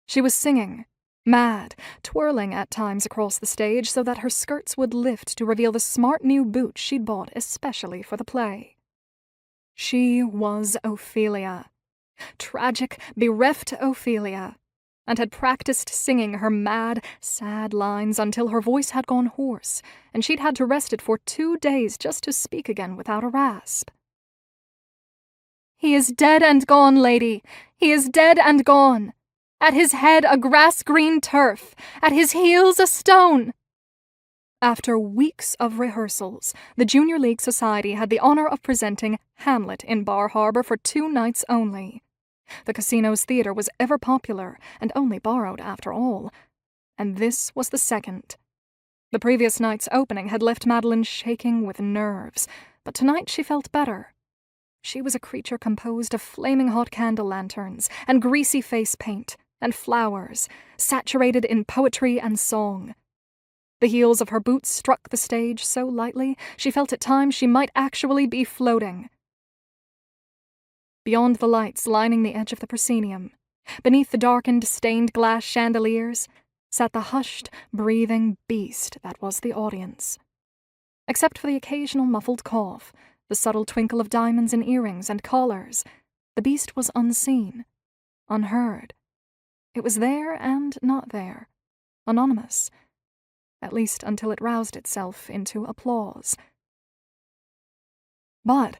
She was singing, mad, twirling at times across the stage so that her skirts would lift to reveal the smart new boots she'd bought especially for the play. She was Ophelia. Tragic, bereft Ophelia, and had practiced singing her mad, sad lines until her voice had gone hoarse, and she'd had to rest it for 2 days just to speak again without a rasp. "He is dead and gone, lady. He is dead and gone. At his head a grass-green turf, at his heels a stone." After weeks of rehearsals, the Junior League Society had the honor of presenting Hamlet in Bar Harbor for 2 nights only. The casino's theater was ever popular, and only borrowed after all. And this was the second. The previous night's opening had left Madeleine shaking with nerves, but tonight she felt better. She was a creature composed of flaming hot candle lanterns, and greasy face paint, and flowers, saturated in poetry and song. The heels of her boots struck the stage so lightly she felt at times she might actually be floating. Beyond the lights lining the edge of the proscenium, beneath the darkened stained-glass chandeliers, sat the hushed, breathing beast that was the audience. Except for the occasional muffled cough, the subtle twinkle of diamonds in earrings and collars, the beast was unseen, unheard. It was there and not there, anonymous, at least until it roused itself into applause. But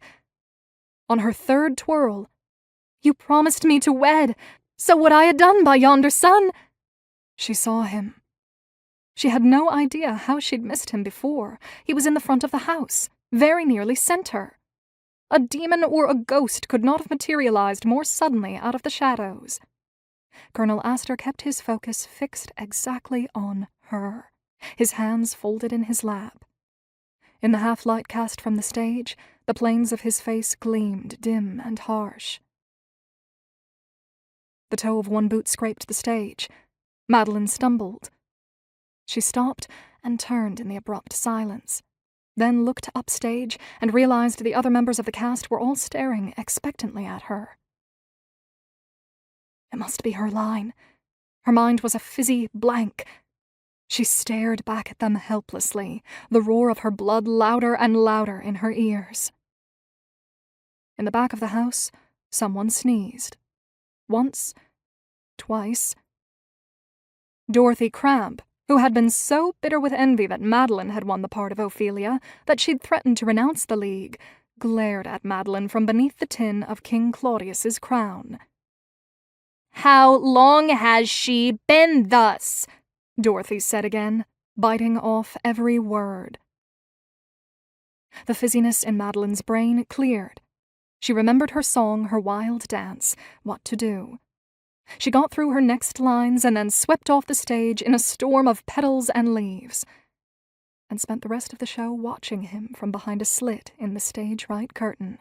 on her third twirl, "You promised me to wed, so would I ha' done by yonder sun." She saw him. She had no idea how she'd missed him before. He was in the front of the house, very nearly center. A demon or a ghost could not have materialized more suddenly out of the shadows. Colonel Astor kept his focus fixed exactly on her, his hands folded in his lap. In the half-light cast from the stage, the planes of his face gleamed dim and harsh. The toe of one boot scraped the stage. Madeleine stumbled. She stopped and turned in the abrupt silence, then looked upstage and realized the other members of the cast were all staring expectantly at her. It must be her line. Her mind was a fizzy blank. She stared back at them helplessly, the roar of her blood louder and louder in her ears. In the back of the house, someone sneezed. Once, twice. Dorothy Cramp, who had been so bitter with envy that Madeleine had won the part of Ophelia that she'd threatened to renounce the League, glared at Madeleine from beneath the tin of King Claudius's crown. "How long has she been thus?" Dorothy said again, biting off every word. The fizziness in Madeleine's brain cleared. She remembered her song, her wild dance, what to do. She got through her next lines and then swept off the stage in a storm of petals and leaves, and spent the rest of the show watching him from behind a slit in the stage right curtain.